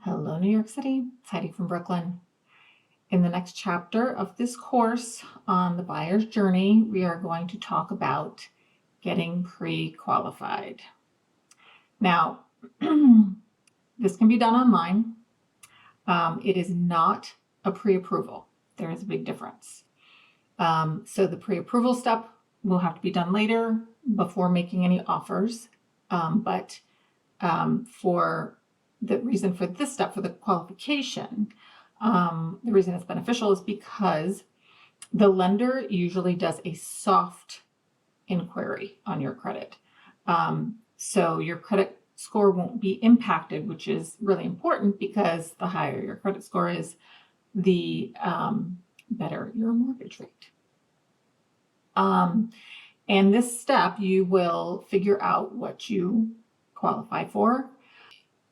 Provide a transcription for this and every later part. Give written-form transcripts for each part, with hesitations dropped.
Hello, New York City. It's Heidi from Brooklyn. In the next chapter of this course on the buyer's journey, we are going to talk about getting pre-qualified. Now, this can be done online. It is not a pre-approval. There is a big difference. So the pre-approval step will have to be done later before making any offers. But for the reason for this step, for the qualification, the reason it's beneficial is because the lender usually does a soft inquiry on your credit. So your credit score won't be impacted, which is really important because the higher your credit score is, the better your mortgage rate. And this step, you will figure out what you qualify for.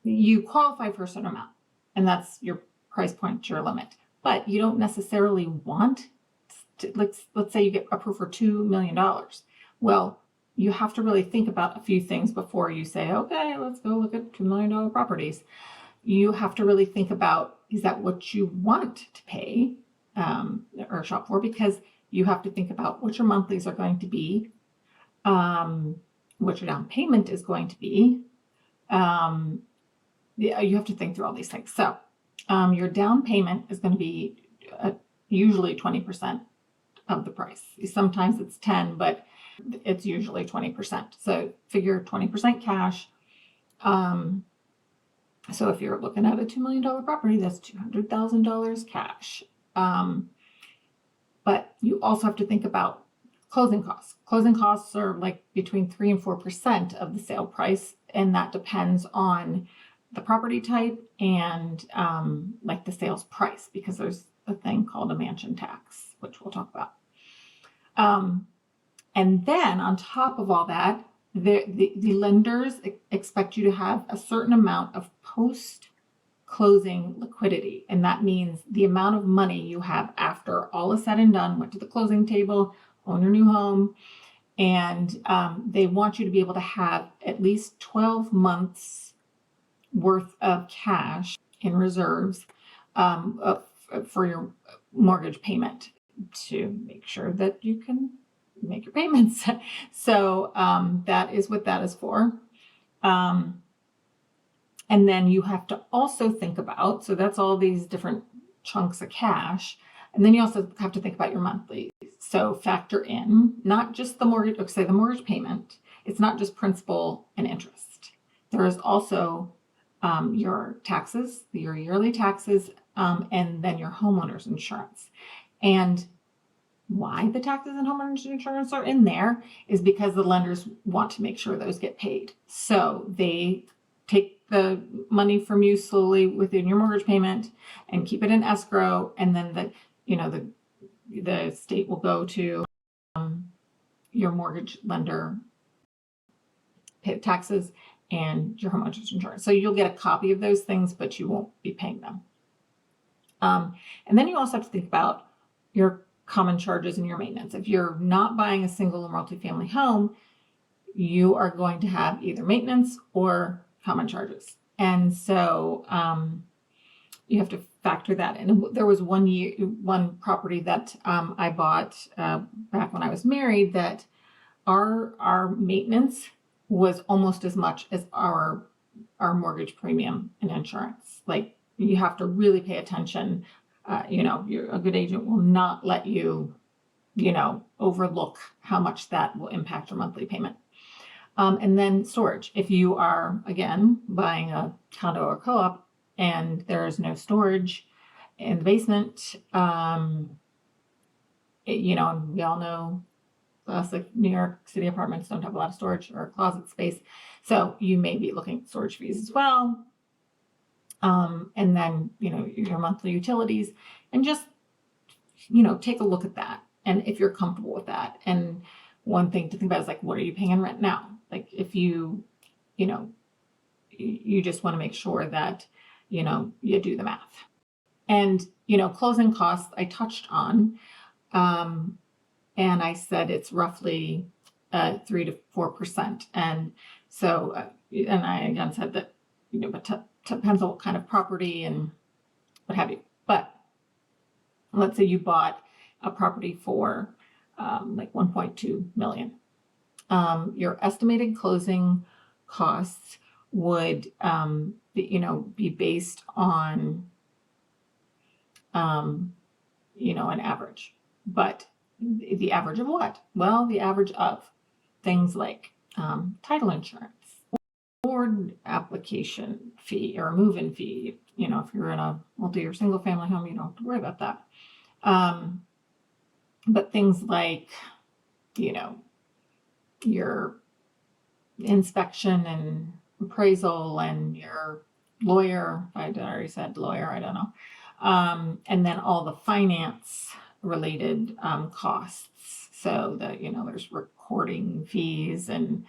You qualify for a certain amount, and that's your price point, your limit. But you don't necessarily want to, let's say you get approved for $2 million. Well, you have to really think about a few things before you say, okay, let's go look at $2 million properties. You have to really think about, is that what you want to pay or shop for? Because you have to think about what your monthlies are going to be, what your down payment is going to be. You have to think through all these things. So your down payment is going to be usually 20% of the price. Sometimes it's 10, but it's usually 20%. So figure 20% cash. So if you're looking at a $2 million property, that's $200,000 cash. But you also have to think about closing costs. Closing costs are like between 3 and 4% of the sale price, and that depends on the property type and like the sales price, because there's a thing called a mansion tax, which we'll talk about. And then on top of all that, the lenders expect you to have a certain amount of post-closing liquidity. And that means the amount of money you have after all is said and done, went to the closing table, own your new home. And they want you to be able to have at least 12 months worth of cash in reserves for your mortgage payment to make sure that you can make your payments. So that is what that is for. And then you have to also think about, so that's all these different chunks of cash. And then you also have to think about your monthly. So factor in not just the mortgage, say the mortgage payment. It's not just principal and interest. There is also your taxes, your yearly taxes, and then your homeowner's insurance. And why the taxes and homeowner's insurance are in there is because the lenders want to make sure those get paid. So they take the money from you slowly within your mortgage payment and keep it in escrow, and then the state will go to your mortgage lender, pay the taxes and your homeowner's insurance. So you'll get a copy of those things, but you won't be paying them. And then you also have to think about your common charges and your maintenance. If you're not buying a single or multifamily home, you are going to have either maintenance or common charges. And so you have to factor that in. There was one property that I bought back when I was married that our maintenance was almost as much as our mortgage premium and insurance. Like, you have to really pay attention. A good agent will not let you, overlook how much that will impact your monthly payment. And then storage. If you are, again, buying a condo or co-op and there is no storage in the basement, we all know classic New York City apartments don't have a lot of storage or closet space. So you may be looking at storage fees as well. And then, your monthly utilities, and just, take a look at that. And if you're comfortable with that. And one thing to think about is like, what are you paying in rent now? Like, if you just want to make sure that, you do the math. And, closing costs I touched on, and I said it's roughly 3 to 4%. And so, and I again said that, but depends on what kind of property and what have you. But let's say you bought a property for like 1.2 million. Your estimated closing costs would be based on an average. But the average of what? Well, the average of things like title insurance, board application fee, or a move-in fee. If you're in a multi or single family home, you don't have to worry about that. But things like, your inspection and appraisal and your lawyer, I already said lawyer, I don't know. And then all the finance related costs. So that, there's recording fees and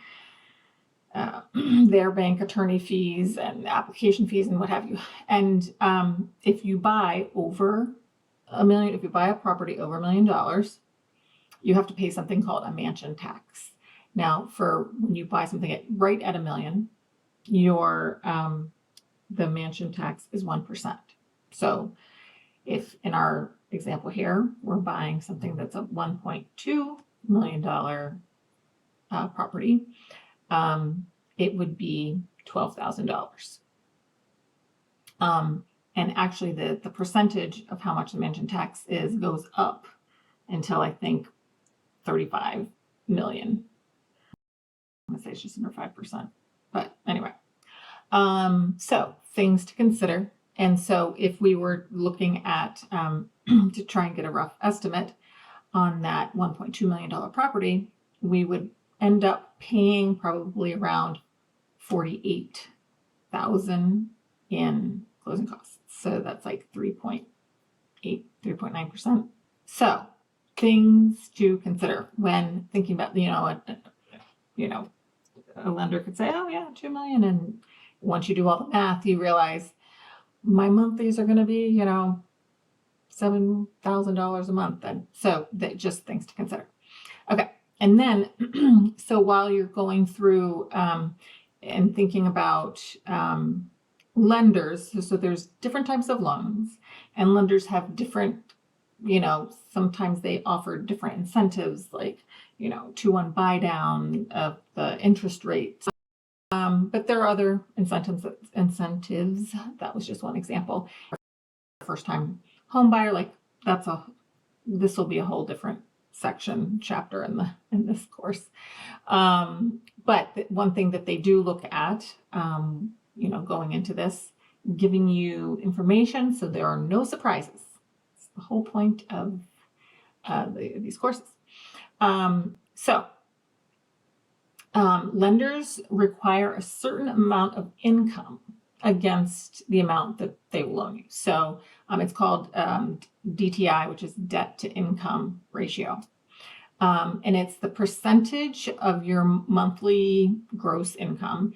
their bank attorney fees and application fees and what have you. And if you buy over $1 million, if you buy a property over $1 million, you have to pay something called a mansion tax. Now, for when you buy something right at $1 million, the mansion tax is 1%. So if in our example here, we're buying something that's a $1.2 million property, it would be $12,000. And actually the percentage of how much the mansion tax is goes up until I think 35 million. I'm gonna say it's just under 5%, but anyway. So things to consider. And so if we were looking at to try and get a rough estimate on that $1.2 million property, we would end up paying probably around $48,000 in closing costs. So that's like 3.9%. So things to consider when thinking about, a lender could say, oh yeah, 2 million. And once you do all the math, you realize my monthlies are going to be, $7,000 a month. And so that just things to consider. Okay. And then, so while you're going through and thinking about lenders, so there's different types of loans, and lenders have different, sometimes they offer different incentives, like, 2-1 buy down of the interest rate. But there are other incentives. That was just one example. First time home buyer, like this will be a whole different chapter in this course. But one thing that they do look at, going into this, giving you information so there are no surprises. It's the whole point of these courses. Lenders require a certain amount of income against the amount that they will loan you. So it's called DTI, which is debt to income ratio. And it's the percentage of your monthly gross income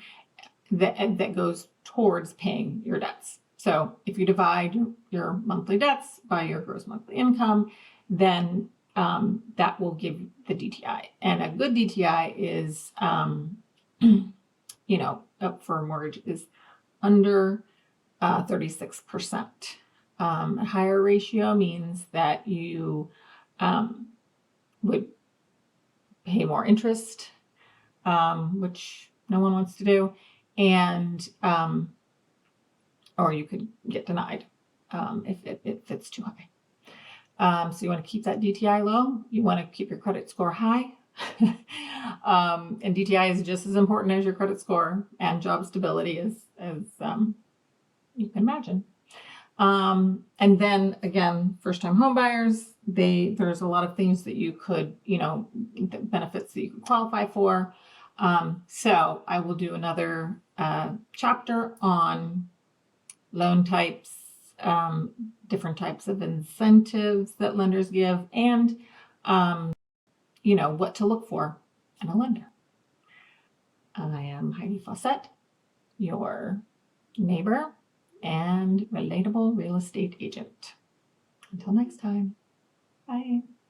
that goes towards paying your debts. So if you divide your monthly debts by your gross monthly income, then that will give the DTI. And a good DTI is, for a mortgage is under 36%. A higher ratio means that you would pay more interest, which no one wants to do, and or you could get denied if it's too high. So you want to keep that DTI low. You want to keep your credit score high. And DTI is just as important as your credit score and job stability as you can imagine. And then again, first-time home buyers, there's a lot of things that you could, benefits that you could qualify for. So I will do another chapter on loan types, different types of incentives that lenders give, and what to look for in a lender. I am Heidi Fawcett, your neighbor and relatable real estate agent. Until next time, bye.